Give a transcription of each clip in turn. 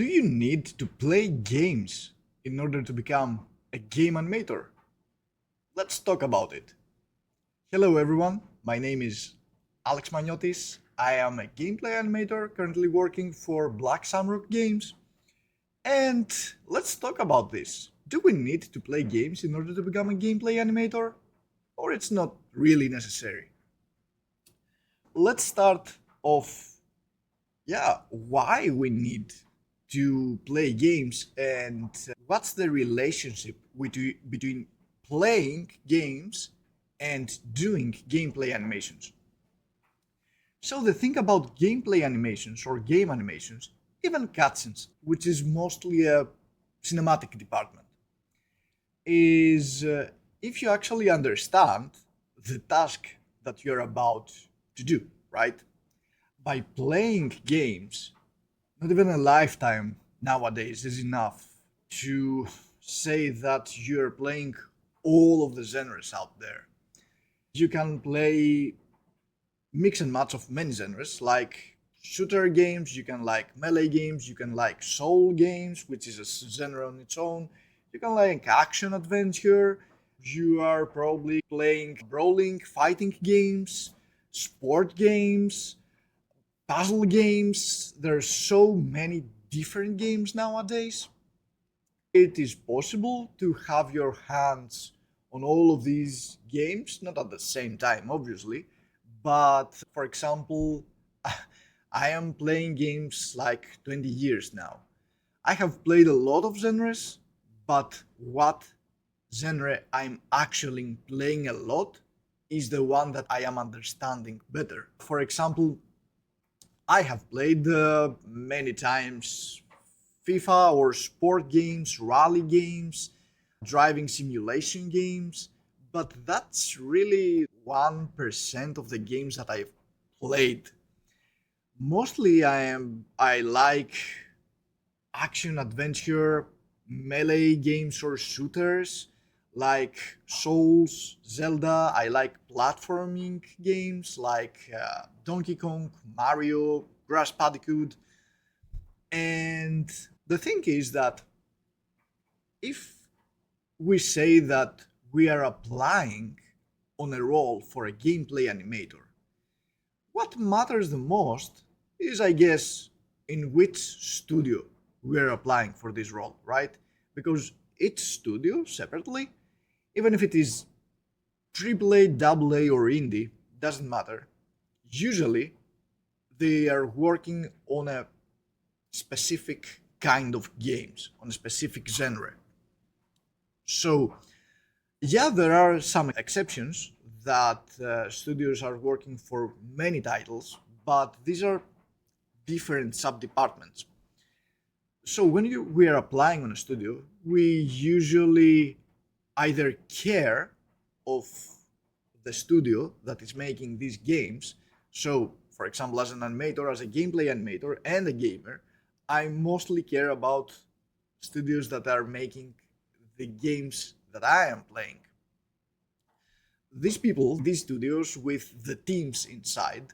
Do you need to play games in order to become a game animator? Let's talk about it. Hello everyone, my name is Alex Magnotis. I am a gameplay animator currently working for Black Samrock Games. And let's talk about this. Do we need to play games in order to become a gameplay animator? Or it's not really necessary? Let's start off, why we need to play games and what's the relationship between playing games and doing gameplay animations. So the thing about gameplay animations or game animations, even cutscenes, which is mostly a cinematic department, is if you actually understand the task that you're about to do, right? By playing games, not even a lifetime nowadays is enough to say that you're playing all of the genres out there. You can play mix and match of many genres, like shooter games, you can like melee games, you can like soul games, which is a genre on its own, you can like action adventure, you are probably playing brawling, fighting games, sport games, puzzle games. There's so many different games nowadays. It is possible to have your hands on all of these games, not at the same time, obviously, but for example, I am playing games like 20 years now. I have played a lot of genres, but what genre I'm actually playing a lot is the one that I am understanding better. For example, I have played many times FIFA or sport games, rally games, driving simulation games, but that's really 1% of the games that I've played. Mostly I like action adventure melee games or shooters like Souls, Zelda. I like platforming games like Donkey Kong, Mario, Crash Bandicoot. And the thing is that if we say that we are applying on a role for a gameplay animator, what matters the most is, I guess, in which studio we're applying for this role, right? Because each studio separately, even if it is AAA, AA, or indie, doesn't matter. Usually, they are working on a specific kind of games, on a specific genre. So, yeah, there are some exceptions that studios are working for many titles, but these are different sub-departments. So when we are applying on a studio, we usually either care of the studio that is making these games. So, for example, as an animator, as a gameplay animator and a gamer, I mostly care about studios that are making the games that I am playing. These people, these studios with the teams inside,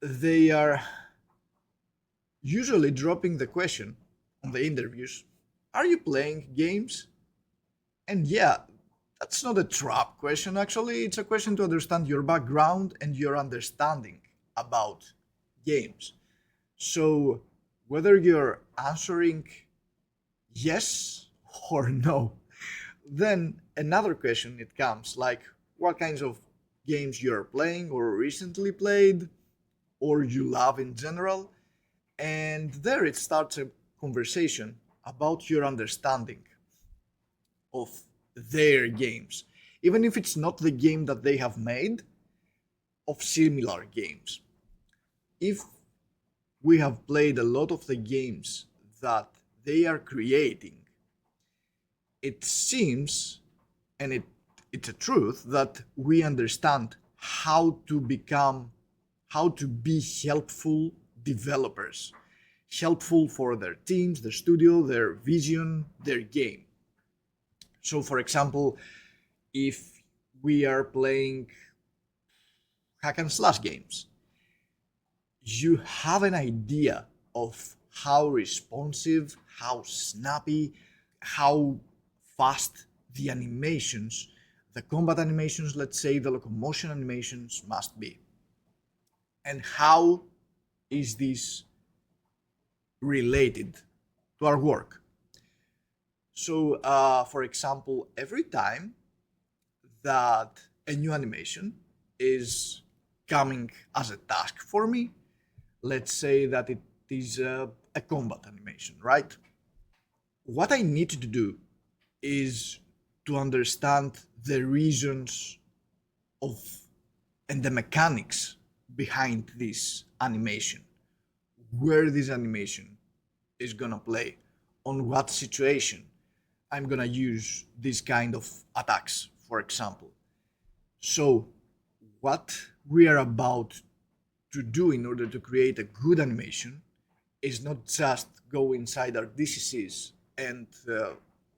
they are usually dropping the question on the interviews, are you playing games? And yeah, that's not a trap question actually, it's a question to understand your background and your understanding about games. So whether you're answering yes or no, then another question it comes like what kinds of games you're playing or recently played or you love in general. And there it starts a conversation about your understanding of their games, even if it's not the game that they have made, of similar games. If we have played a lot of the games that they are creating, it seems, and it's a truth, that we understand how to be helpful developers, helpful for their teams, their studio, their vision, their game. So, for example, if we are playing hack and slash games, you have an idea of how responsive, how snappy, how fast the animations, the combat animations, let's say the locomotion animations must be. And how is this related to our work? So, for example, every time that a new animation is coming as a task for me, let's say that it is a combat animation, right? What I need to do is to understand the reasons of and the mechanics behind this animation, where this animation is gonna play, on what situation I'm gonna use this kind of attacks, for example. So, what we are about to do in order to create a good animation is not just go inside our DCCs and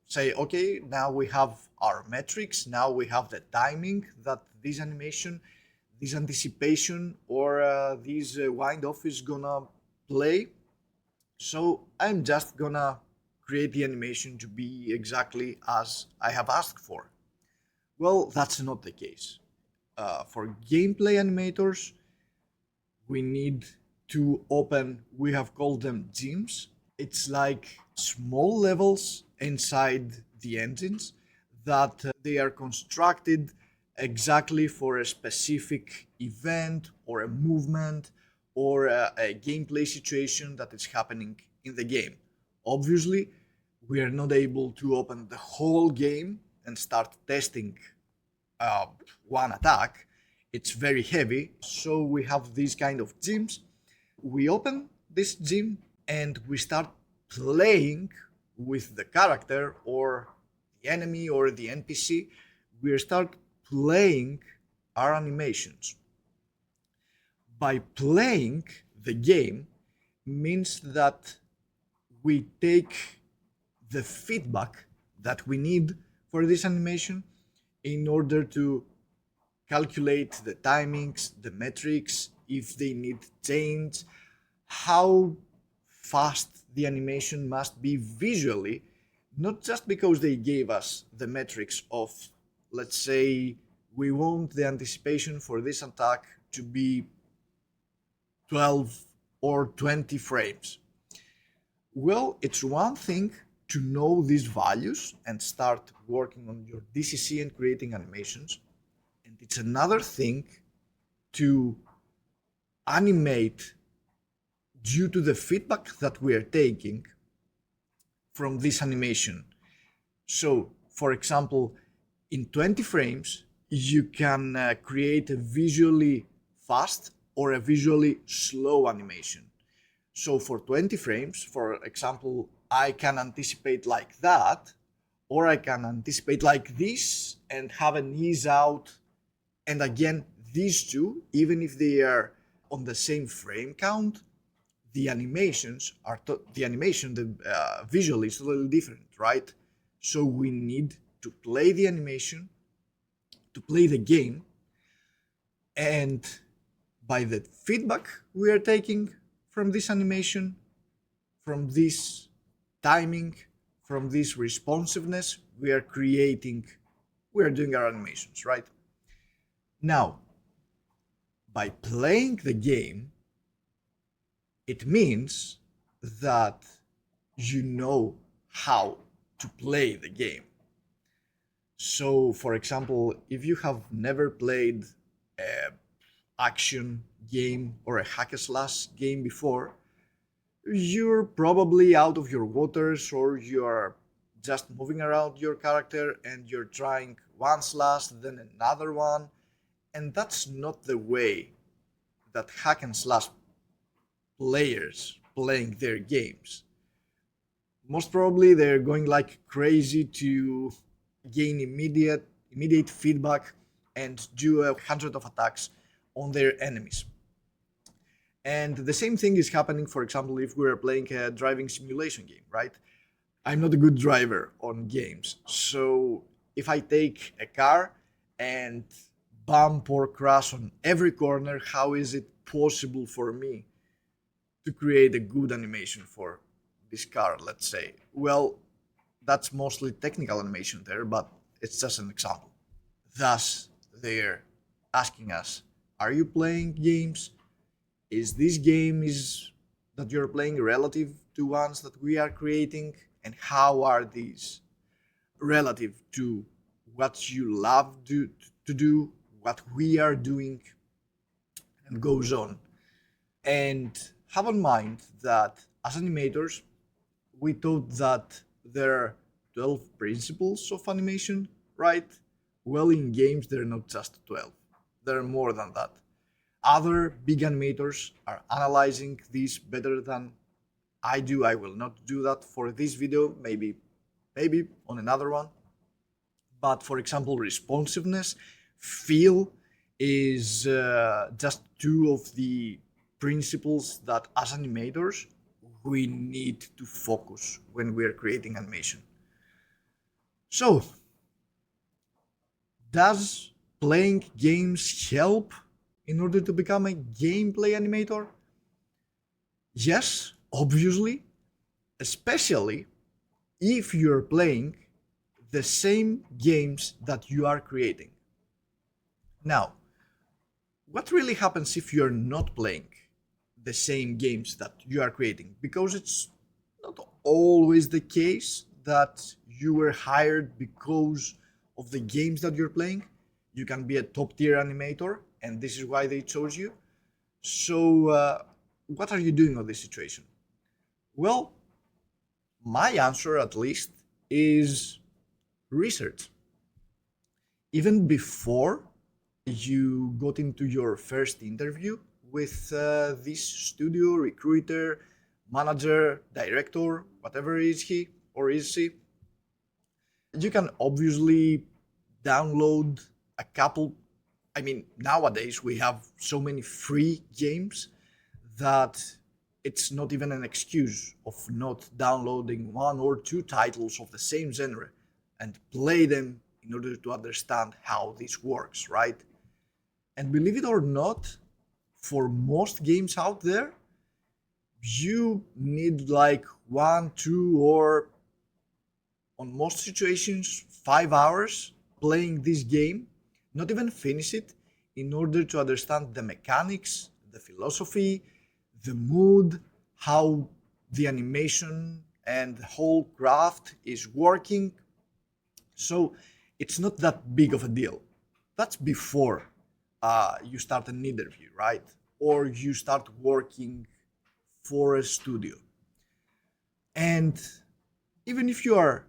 say, okay, now we have our metrics, now we have the timing that this animation, this anticipation, or this wind off is gonna play. So I'm just gonna create the animation to be exactly as I have asked for. Well, that's not the case. For gameplay animators, we need to open, we have called them gyms. It's like small levels inside the engines that they are constructed exactly for a specific event or a movement or a gameplay situation that is happening in the game. Obviously, we are not able to open the whole game and start testing uh, one attack. It's very heavy, so we have these kind of gyms. We open this gym and we start playing with the character or the enemy or the NPC. We start playing our animations. By playing the game means that we take the feedback that we need for this animation in order to calculate the timings, the metrics, if they need change, how fast the animation must be visually, not just because they gave us the metrics of, let's say, we want the anticipation for this attack to be 12 or 20 frames. Well, it's one thing to know these values and start working on your DCC and creating animations. And it's another thing to animate due to the feedback that we are taking from this animation. So, for example, in 20 frames, you can create a visually fast or a visually slow animation. So for 20 frames, for example, I can anticipate like that, or I can anticipate like this and have an ease out. And again, these two, even if they are on the same frame count, the animations are the animation, the visual is a little different, right? So we need to play the animation, to play the game, and by the feedback we are taking from this animation, from this timing, from this responsiveness, we are creating, we are doing our animations, right? Now, by playing the game, it means that you know how to play the game. So, for example, if you have never played an action game or a hack and slash game before, you're probably out of your waters, or you're just moving around your character and you're trying one slash, then another one. And that's not the way that hack and slash players playing their games. Most probably they're going like crazy to gain immediate feedback and do 100 of attacks on their enemies. And the same thing is happening, for example, if we're playing a driving simulation game, right? I'm not a good driver on games. So if I take a car and bump or crash on every corner, how is it possible for me to create a good animation for this car, let's say? Well, that's mostly technical animation there, but it's just an example. Thus, they're asking us, are you playing games? Is this game is that you're playing relative to ones that we are creating? And how are these relative to what you love to do, what we are doing, and goes on. And have in mind that as animators, we thought that there are 12 principles of animation, right? Well, in games, there are not just 12, there are more than that. Other big animators are analyzing this better than I do. I will not do that for this video, maybe on another one. But for example, responsiveness, feel is just two of the principles that as animators we need to focus when we're creating animation. So, does playing games help in order to become a gameplay animator? Yes, obviously, especially if you're playing the same games that you are creating. Now, what really happens if you're not playing the same games that you are creating? Because it's not always the case that you were hired because of the games that you're playing. You can be a top tier animator, and this is why they chose you. So, what are you doing on this situation? Well, my answer at least is research. Even before you got into your first interview with this studio, recruiter, manager, director, whatever is he or is she, you can obviously download a couple. I mean, nowadays we have so many free games that it's not even an excuse of not downloading one or two titles of the same genre and play them in order to understand how this works, right? And believe it or not, for most games out there, you need like 1, 2, or on most situations, 5 hours playing this game, not even finish it, in order to understand the mechanics, the philosophy, the mood, how the animation and the whole craft is working. So it's not that big of a deal. That's before you start an interview, right? Or you start working for a studio. And even if you are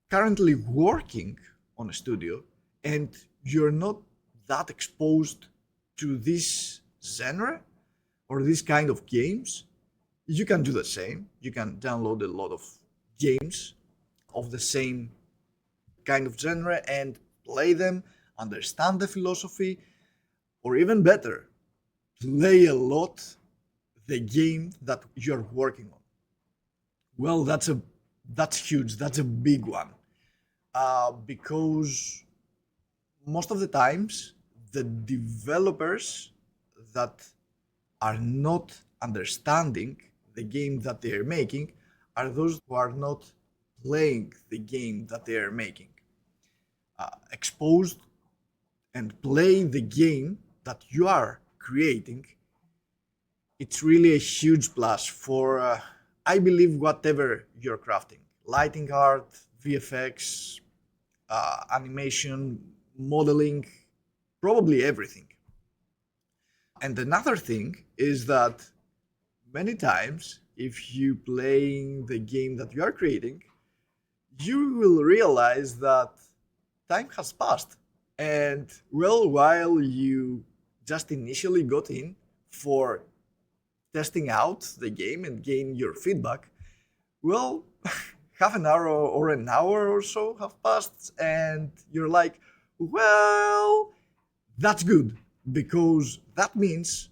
currently working on a studio and you're not that exposed to this genre or this kind of games, you can do the same. You can download a lot of games of the same kind of genre and play them, understand the philosophy, or even better, play a lot the game that you're working on. Well, that's huge. That's a big one, because most of the times the developers that are not understanding the game that they are making are those who are not playing the game that they are making. Exposed and play the game that you are creating, it's really a huge plus for, I believe, whatever you're crafting. Lighting art, VFX, animation, modeling, probably everything. And another thing is that many times, if you playing the game that you are creating, you will realize that time has passed. And well, while you just initially got in for testing out the game and gain your feedback, well, half an hour or an hour or so have passed, and you're like, well, that's good, because that means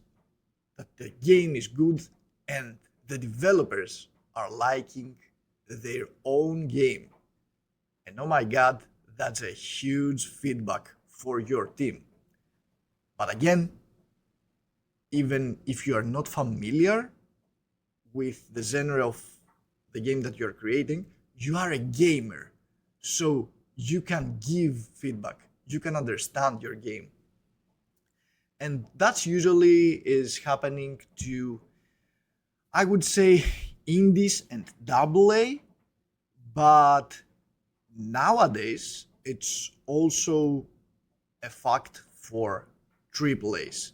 that the game is good and the developers are liking their own game. And oh my god, that's a huge feedback for your team. But again, even if you are not familiar with the genre of the game that you're creating, you are a gamer. So you can give feedback, you can understand your game. And that's usually is happening to, I would say, indies and double A, but nowadays it's also a fact for triple A's,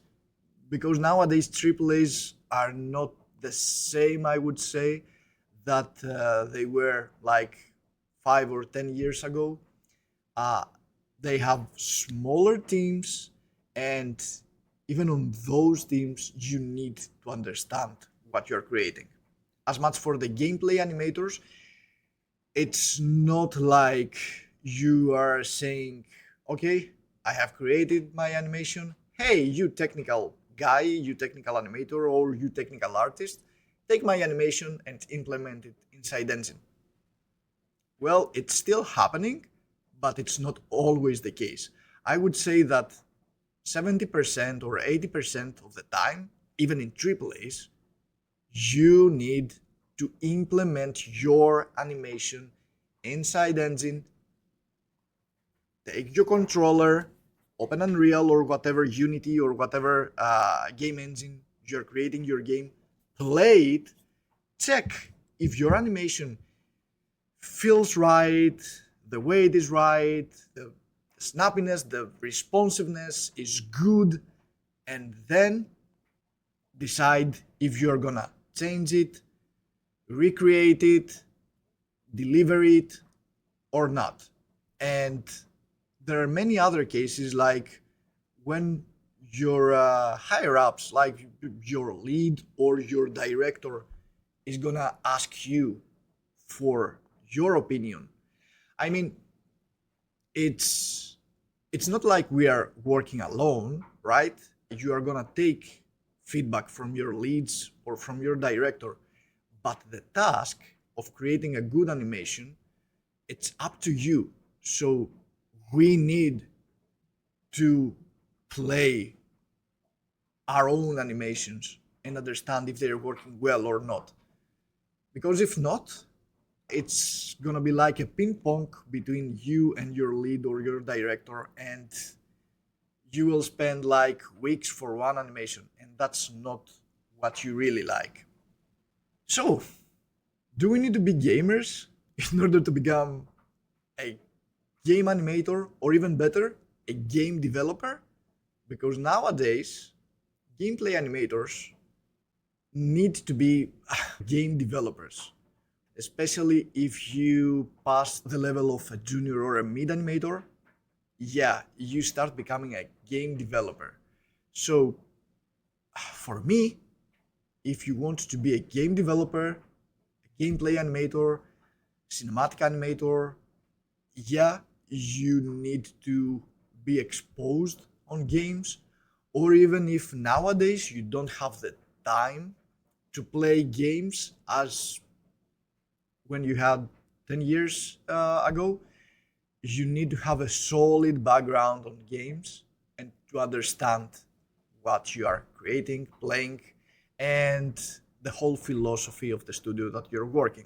because nowadays triple A's are not the same, I would say, that they were like 5 or 10 years ago. Uh, they have smaller teams, and even on those teams, you need to understand what you're creating. As much for the gameplay animators, it's not like you are saying, okay, I have created my animation. Hey, you technical guy, you technical animator, or you technical artist, take my animation and implement it inside Engine. Well, it's still happening, but it's not always the case. I would say that 70% or 80% of the time, even in AAAs, you need to implement your animation inside Engine, take your controller, open Unreal or whatever Unity or whatever game engine you're creating your game, play it, check if your animation feels right, the way it is right, the snappiness, the responsiveness is good, and then decide if you're gonna change it, recreate it, deliver it, or not. And there are many other cases, like when your higher ups, like your lead or your director, is gonna ask you for your opinion. I mean, it's not like we are working alone, right? You are gonna take feedback from your leads or from your director, but the task of creating a good animation, it's up to you. So we need to play our own animations and understand if they're working well or not. Because if not, it's gonna be like a ping pong between you and your lead or your director, and you will spend like weeks for one animation, and that's not what you really like. So, do we need to be gamers in order to become a game animator, or even better, a game developer? Because nowadays, gameplay animators need to be game developers, especially if you pass the level of a junior or a mid animator. Yeah, you start becoming a game developer. So, for me, if you want to be a game developer, a gameplay animator, cinematic animator, yeah, you need to be exposed on games, or even if nowadays you don't have the time to play games as when you had 10 years ago, you need to have a solid background on games and to understand what you are creating, playing, and the whole philosophy of the studio that you're working.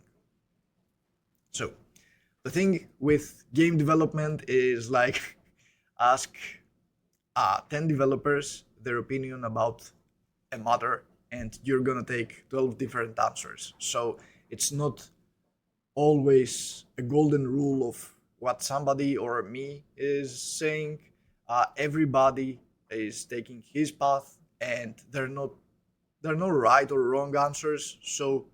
So, the thing with game development is like ask 10 developers their opinion about a matter, and you're gonna take 12 different answers. So it's not always a golden rule of what somebody or me is saying. Everybody is taking his path, and there are no right or wrong answers. So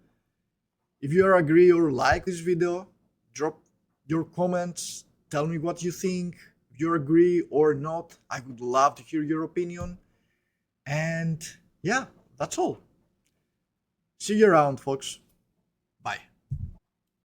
if you agree or like this video, drop your comments, tell me what you think, if you agree or not. I would love to hear your opinion. And yeah, that's all. See you around, folks. Bye.